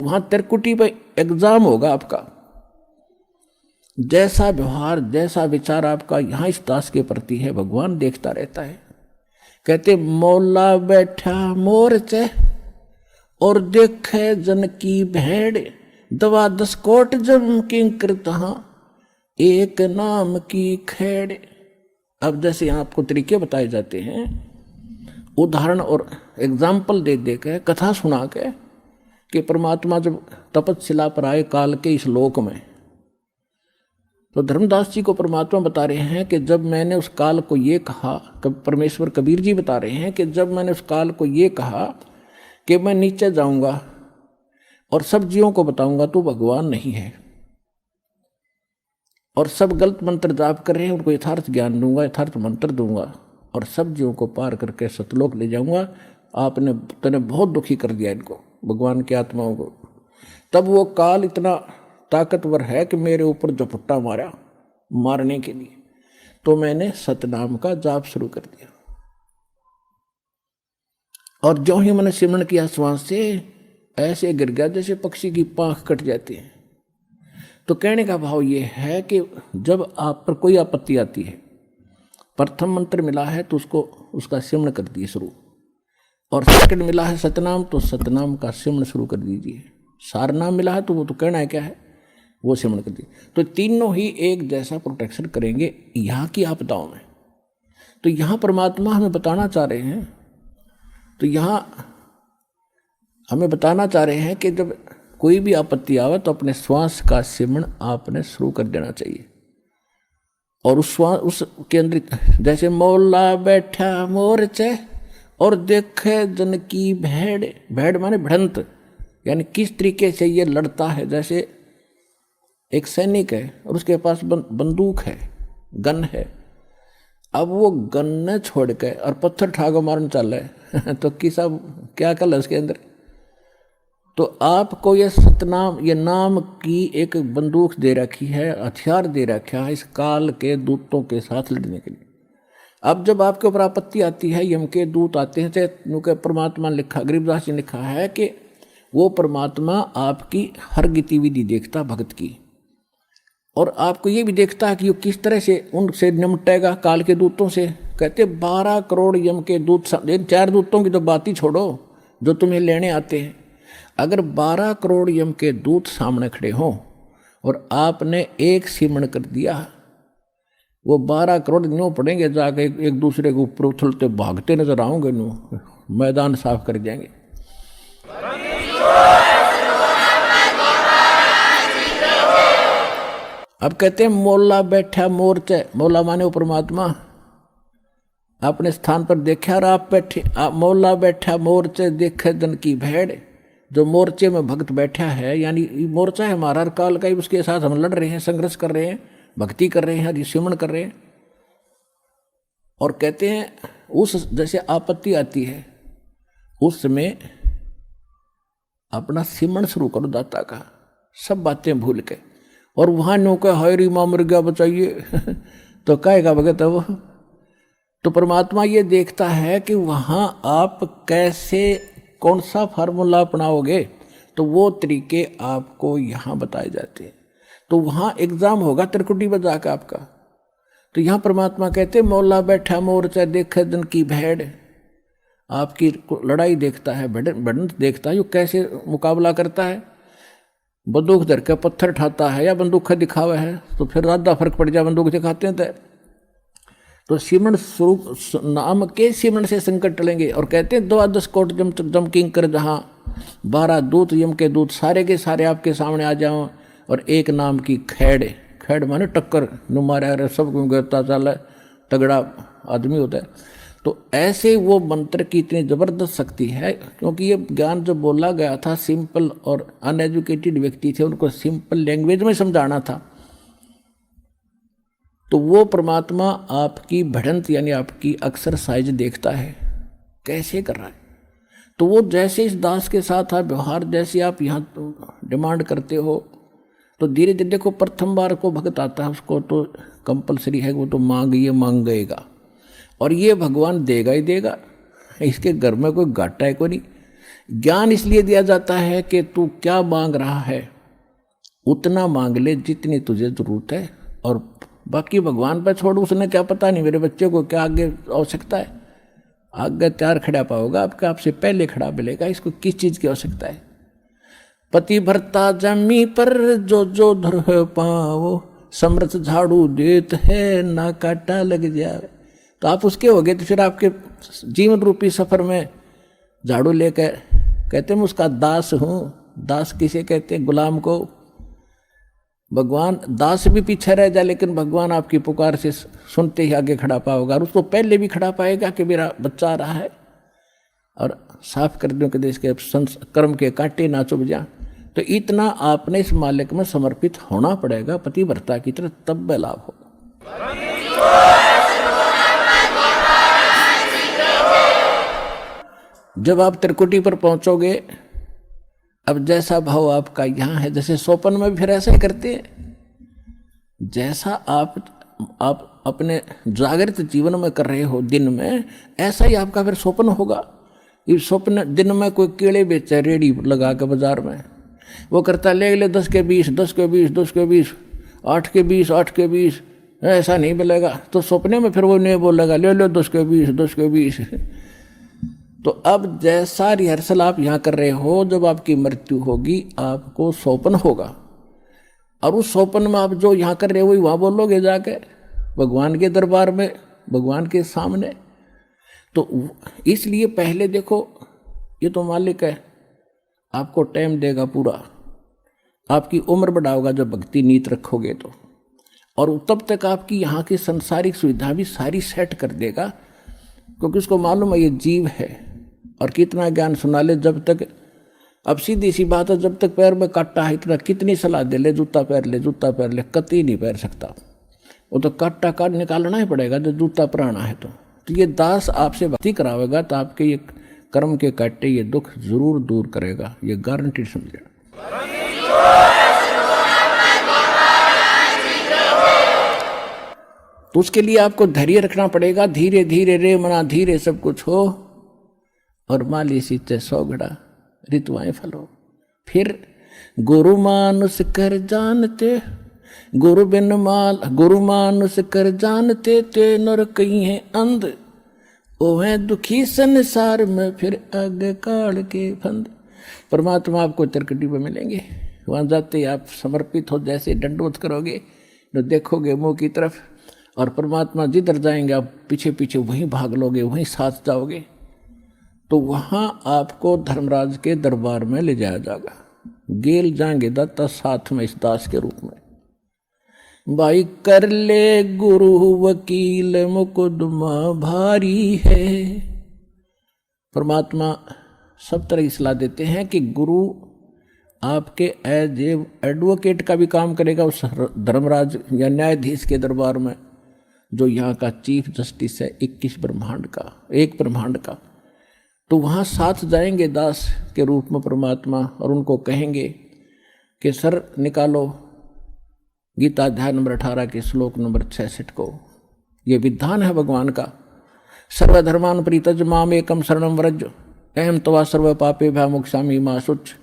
वहां त्रिकुटी पे एग्जाम होगा आपका। जैसा व्यवहार जैसा विचार आपका यहाँ इस दास के प्रति है, भगवान देखता रहता है। कहते मौला बैठा मोरचे और देखे जन की भेड़, दवा 10 कोट जम किंकर तहां एक नाम की खेड़। अब जैसे यहाँ आपको तरीके बताए जाते हैं, उदाहरण और एग्जाम्पल दे दे के, कथा सुना के, कि परमात्मा जब तपस्या पर आए काल के इस लोक में, तो धर्मदास जी को परमात्मा बता रहे हैं कि जब मैंने उस काल को ये कहा, परमेश्वर कबीर जी बता रहे हैं कि जब मैंने उस काल को ये कहा कि मैं नीचे जाऊंगा और सब जीवों को बताऊंगा तो भगवान नहीं है, और सब गलत मंत्र जाप कर रहे हैं, उनको यथार्थ ज्ञान दूंगा, यथार्थ मंत्र दूंगा और सब जीवों को पार करके सतलोक ले जाऊंगा। आपने तूने बहुत दुखी कर दिया इनको, भगवान की आत्माओं को। तब वो काल इतना ताकतवर है कि मेरे ऊपर झपट्टा मारा मारने के लिए, तो मैंने सतनाम का जाप शुरू कर दिया। और जो ही मैंने सिमरण किया श्वास से, ऐसे गिर गया जैसे पक्षी की पांख कट जाती है। तो कहने का भाव ये है कि जब आप पर कोई आपत्ति आती है, प्रथम मंत्र मिला है तो उसका सिमरण कर दिए शुरू, और सेकंड मिला है सतनाम तो सतनाम का सिमरण शुरू कर दीजिए। सारनाम मिला है तो वो तो कहना है क्या है, वो सिमरण कर दीजिए। तो तीनों ही एक जैसा प्रोटेक्शन करेंगे यहाँ की आपदाओं में। तो यहाँ परमात्मा हमें बताना चाह रहे हैं, तो यहाँ हमें बताना चाह रहे हैं कि जब कोई भी आपत्ति आवे तो अपने श्वास का सिमरण आपने शुरू कर देना चाहिए। और उस श्वास उसके अंदर जैसे मौला बैठा मोरचे और देखे जन की भेड़, भेड़ माने भिड़ंत, यानी किस तरीके से ये लड़ता है। जैसे एक सैनिक है और उसके पास बंदूक है, गन है, अब वो गन न छोड़ के और पत्थर ठाको मारने चल है तो किसा क्या कल है उसके अंदर। तो आपको ये सतनाम, ये नाम की एक बंदूक दे रखी है, हथियार दे रखा है इस काल के दूतों के साथ लड़ने के लिए। अब जब आपके ऊपर आपत्ति आती है, यम के दूत आते हैं, चाहे परमात्मा लिखा, गरीबदास जी ने लिखा है कि वो परमात्मा आपकी हर गतिविधि देखता भक्त की, और आपको ये भी देखता है कि वो किस तरह से उनसे निपटेगा काल के दूतों से। कहते 12 करोड़ यम के दूत, 4 दूतों की तो बात ही छोड़ो जो तुम्हें लेने आते हैं। अगर 12 करोड़ यम के दूत सामने खड़े हों और आपने एक सिमरण कर दिया, वो 12 करोड़ न्यों पड़ेंगे, जाके एक दूसरे के ऊपर उछलते भागते नजर आओगे, न्यों मैदान साफ कर जाएंगे। अब कहते हैं मौला बैठा मोरचे, मौला माने वो परमात्मा अपने स्थान पर देखा, और आप बैठे, मौला बैठा मोरचे देखे जन की भेड़। जो मोर्चे में भक्त बैठा है, यानी मोर्चा है हमारा काल का ही, उसके साथ हम लड़ रहे हैं, संघर्ष कर रहे हैं, भक्ति कर रहे हैं, सिमरण कर रहे हैं। और कहते हैं उस जैसे आपत्ति आती है उस समय अपना सिमरण शुरू करो दाता का, सब बातें भूल के। और वहाँ नो का हायरी माँ मर गया बचाइए तो कहेगा भगत है वो। तो परमात्मा ये देखता है कि वहाँ आप कैसे, कौन सा फार्मूला अपनाओगे, तो वो तरीके आपको यहाँ बताए जाते हैं। तो वहाँ एग्जाम होगा त्रिकुटी बजा का आपका। तो यहाँ परमात्मा कहते मौला बैठा मोरचा देखे जन की भेड़, आपकी लड़ाई देखता है, भिड़ंत देखता है, यो कैसे मुकाबला करता है। बंदूक धर के पत्थर ठाता है या बंदूक दिखावा है, तो फिर ज़्यादा फर्क पड़ जाए, बंदूक दिखाते हैं तो सिमरण स्वरूप नाम के सिमरण से संकट टलेंगे। और कहते हैं 10 कोट जम किंकर जहाँ 12 दूत यम के दूत सारे के सारे आपके सामने आ जाओ, और एक नाम की खेड़, खेड़ माने टक्कर नु मारा सब गिरता चल तगड़ा आदमी होता है। तो ऐसे वो मंत्र की इतनी ज़बरदस्त शक्ति है, क्योंकि ये ज्ञान जो बोला गया था सिंपल और अनएजुकेटेड व्यक्ति थे, उनको सिंपल लैंग्वेज में समझाना था। तो वो परमात्मा आपकी भिड़ंत यानी आपकी एक्सरसाइज देखता है कैसे कर रहा है। तो वो जैसे इस दास के साथ आप व्यवहार जैसे आप यहाँ डिमांड करते हो, तो धीरे धीरे देखो प्रथम बार को भक्त आता है उसको तो कंपलसरी है, वो तो मांग गएगा, और ये भगवान देगा ही देगा, इसके घर में कोई घाटा है कोई नहीं। ज्ञान इसलिए दिया जाता है कि तू क्या मांग रहा है उतना मांग ले जितनी तुझे जरूरत है, और बाकी भगवान पर छोड़। उसने क्या पता नहीं मेरे बच्चे को क्या आगे आवश्यकता है, आगे तैयार खड़ा पाओगा आपका, आपसे पहले खड़ा मिलेगा, इसको किस चीज की आवश्यकता है। पति भरता जमी पर जो जो धर पाओ, समर्थ झाड़ू देत है ना काटा लग जाए। तो आप उसके हो गए तो फिर आपके जीवन रूपी सफर में झाड़ू लेकर, कहते मैं उसका दास हूं। दास किसे कहते हैं? गुलाम को। भगवान दास भी पीछे रह जाए लेकिन भगवान आपकी पुकार से सुनते ही आगे खड़ा पाओगा, और उसको पहले भी खड़ा पाएगा कि मेरा बच्चा आ रहा है, और साफ कर दो कि देश के कर्म के कांटे ना चुभ जा। तो इतना आपने इस मालिक में समर्पित होना पड़ेगा पतिव्रता की तरह, तब वह लाभ हो। जब आप त्रिकुटी पर पहुंचोगे, अब जैसा भाव आपका यहां है, जैसे सोपन में भी फिर ऐसा ही करते हैं, जैसा आप अपने जागृत जीवन में कर रहे हो दिन में, ऐसा ही आपका फिर स्वप्न होगा। ये स्वप्न दिन में कोई केले बेचे रेडी लगा के बाजार में, वो करता ले 10 के 20, 10 के 20, 10 के 20, 8 के 20, 8 के 20, ऐसा नहीं मिलेगा। तो सपने में फिर वो नहीं बोलेगा ले लो 10 के 20, 10 के 20। तो अब जैसा रिहर्सल आप यहाँ कर रहे हो, जब आपकी मृत्यु होगी आपको स्वप्न होगा, और उस स्वप्न में आप जो यहाँ कर रहे हो वही वहाँ बोलोगे जाके भगवान के दरबार में, भगवान के सामने। तो इसलिए पहले देखो, ये तो मालिक है, आपको टाइम देगा पूरा, आपकी उम्र बढ़ाओगा जब भक्ति नीत रखोगे तो, और तब तक आपकी यहाँ की संसारिक सुविधा भी सारी सेट कर देगा, क्योंकि उसको मालूम है ये जीव है, और कितना ज्ञान सुना ले जब तक। अब सीधी सी बात है, जब तक पैर में काटा है इतना कितनी सलाह दे ले जूता पहन ले, जूता पहन ले, कतई नहीं पहन सकता। वो तो काटा काट निकालना ही पड़ेगा जब जूता पुराना है। तो ये दास आपसे भक्ति करावेगा तो आपके ये कर्म के काटे ये दुख जरूर दूर करेगा, ये गारंटी समझे। तो उसके लिए आपको धैर्य रखना पड़ेगा। धीरे धीरे रे मना धीरे सब कुछ हो, और माली सीते 100 घड़ा ऋतुआएं फलो। फिर गुरु मानुष कर जानते, गुरु बिन माल, गुरु मानुष कर जानते, ते नर कहीं है अंध, ओ है दुखी संसार में फिर आगे काल के फंद। परमात्मा आपको त्रिकुटी पे मिलेंगे, वहाँ जाते ही आप समर्पित हो, जैसे दंडवत करोगे तो देखोगे मुंह की तरफ, और परमात्मा जिधर जाएंगे आप पीछे पीछे वहीं भाग लोगे, वहीं साथ जाओगे। तो वहाँ आपको धर्मराज के दरबार में ले जाया जाएगा, गेल जाएंगे दत्ता साथ में इस दास के रूप में। भाई कर ले गुरु वकील मुकदमा भारी है। परमात्मा सब तरह की सलाह देते हैं कि गुरु आपके एज एडवोकेट का भी काम करेगा उस धर्मराज या न्यायाधीश के दरबार में, जो यहाँ का चीफ जस्टिस है 21 ब्रह्मांड का, एक ब्रह्मांड का। तो वहाँ साथ जाएंगे दास के रूप में परमात्मा, और उनको कहेंगे कि सर निकालो गीता अध्याय नंबर 18 के श्लोक नंबर 66 को। ये विधान है भगवान का, सर्वधर्मान परित्यज माम एकम शरणम व्रज अहम तवा सर्व पापे भयमुक्षामि मा शुच।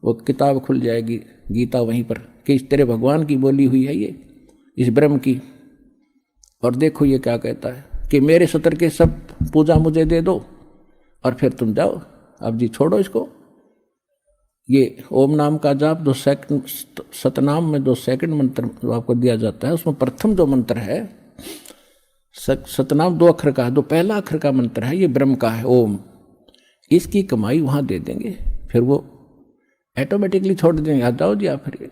वो किताब खुल जाएगी गीता वहीं पर कि इस तेरे भगवान की बोली हुई है ये, इस ब्रह्म की। और देखो ये क्या कहता है कि मेरे सत्र के सब पूजा मुझे दे दो और फिर तुम जाओ, अब जी छोड़ो इसको। ये ओम नाम का जाप जो सतनाम में जो सेकंड मंत्र जो आपको दिया जाता है, उसमें प्रथम जो मंत्र है सतनाम 2 अक्षर का है, जो पहला अक्षर का मंत्र है ये ब्रह्म का है ओम। इसकी कमाई वहाँ दे देंगे, फिर वो ऑटोमेटिकली छोड़ देंगे, आ जाओ जी आप फिर।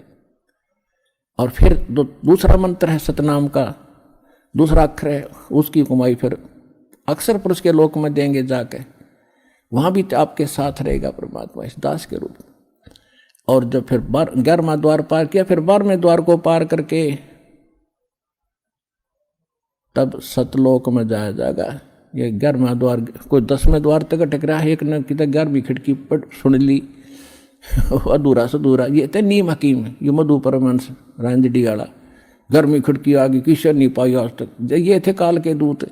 और फिर जो दूसरा मंत्र है सतनाम का दूसरा अक्षर है, उसकी कमाई फिर अक्षर पुरुष के लोक में देंगे जाके, वहाँ भी आपके साथ रहेगा परमात्मा इस दास के रूप में। और जब फिर 11वां द्वार पार किया, फिर 12वें द्वार को पार करके तब सतलोक में जाया जाएगा। ये 11वां द्वार, कोई 10वें द्वार तक अटक रहा है, एक ने कि 11वीं खिड़की पर सुन ली अधूरा सधूरा। ये थे नीम हकीम, ये मधु परमहंस रांजडी वाला, 11वीं खिड़की आ गई, किशन नहीं पाई आज तक। ये थे काल के दूत।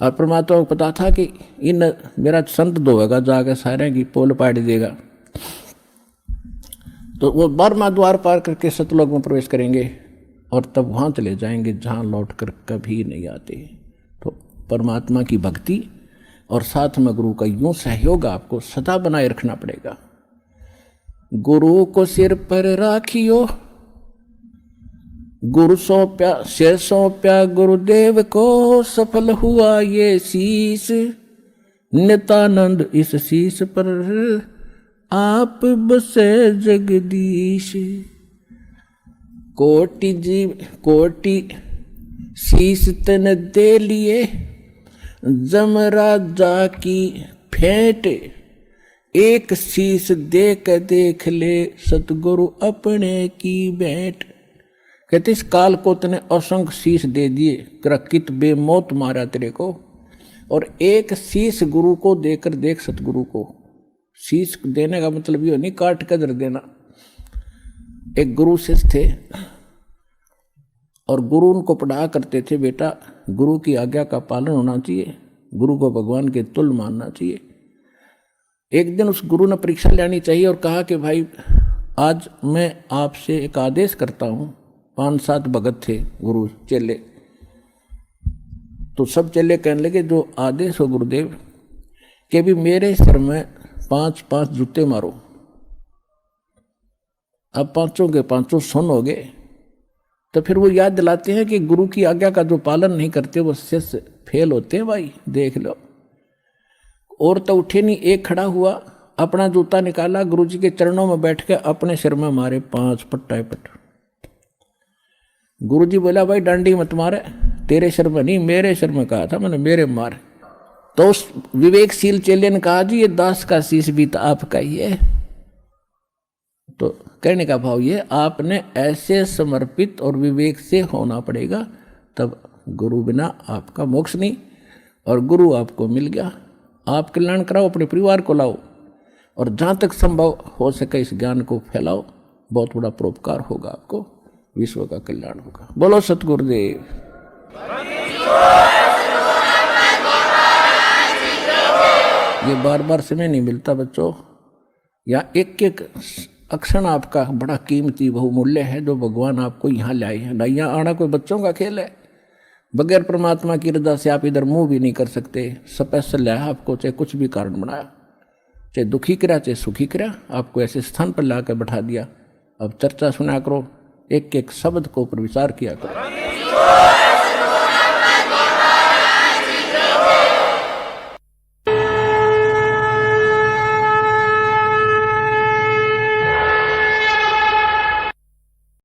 और परमात्मा को पता था कि इन मेरा संत धोएगा जाकर सारे की पोल पाट देगा, तो वो 12वां द्वार पार करके सतलोक में प्रवेश करेंगे और तब वहाँ चले जाएंगे जहाँ लौट कर कभी नहीं आते। तो परमात्मा की भक्ति और साथ में गुरु का यूं सहयोग आपको सदा बनाए रखना पड़ेगा। गुरु को सिर पर राखियो, गुरु सौंप्या सिर सौंप्या गुरुदेव को, सफल हुआ ये शीश नित्यानंद, इस शीश पर आप बसे जगदीश। कोटि जीव कोटि शीश तन दे लिए, जमराजा की फेंट, एक शीश देख ले सतगुरु अपने की भेंट। कहते इस काल को तने असंख्य शीश दे दिए, कित बेमौत मारा तेरे को, और एक शीश गुरु को देकर देख सतगुरु को। शीश देने का मतलब ये नहीं काट कर धर देना। एक गुरु शिष्य थे और गुरु उनको पढ़ा करते थे, बेटा गुरु की आज्ञा का पालन होना चाहिए, गुरु को भगवान के तुल्य मानना चाहिए। एक दिन उस गुरु ने परीक्षा लेनी चाहिए और कहा कि भाई आज मैं आपसे एक आदेश करता हूँ। 5-7 भगत थे गुरु चेले, तो सब चेले कहने लगे जो आदेश हो गुरुदेव, कि भी मेरे सिर में 5-5 जूते मारो। अब 5 के 5 सुन हो गए। तो फिर वो याद दिलाते हैं कि गुरु की आज्ञा का जो पालन नहीं करते वो शिष्य फेल होते हैं भाई, देख लो। और तो उठे नहीं, एक खड़ा हुआ, अपना जूता निकाला, गुरुजी के चरणों में बैठ के अपने सिर में मारे 5 पट्टा पट। गुरुजी बोला भाई डांडी मत मारे, तेरे सिर में नहीं मेरे सिर में कहा था मैंने, मेरे मार। तो उस विवेकशील चेले ने कहा जी ये दास का शीश भी तो आपका ही है। तो कहने का भाव ये, आपने ऐसे समर्पित और विवेक से होना पड़ेगा, तब गुरु बिना आपका मोक्ष नहीं। और गुरु आपको मिल गया, आप कल्याण कराओ, अपने परिवार को लाओ, और जहाँ तक संभव हो सके इस ज्ञान को फैलाओ, बहुत बड़ा परोपकार होगा आपको, विश्व का कल्याण होगा। बोलो सतगुरुदेव। ये बार बार समय नहीं मिलता बच्चों, या एक एक अक्षण आपका बड़ा कीमती बहुमूल्य है जो भगवान आपको यहाँ लाए हैं। ना यहाँ आना कोई बच्चों का खेल है, बगैर परमात्मा की रजा से आप इधर मुंह भी नहीं कर सकते। स्पेशल है आपको, चाहे कुछ भी कारण बनाया, चाहे दुखी करा चाहे सुखी करा, आपको ऐसे स्थान पर ला कर बैठा दिया। अब चर्चा सुना करो, एक एक शब्द को पर विचार किया करो।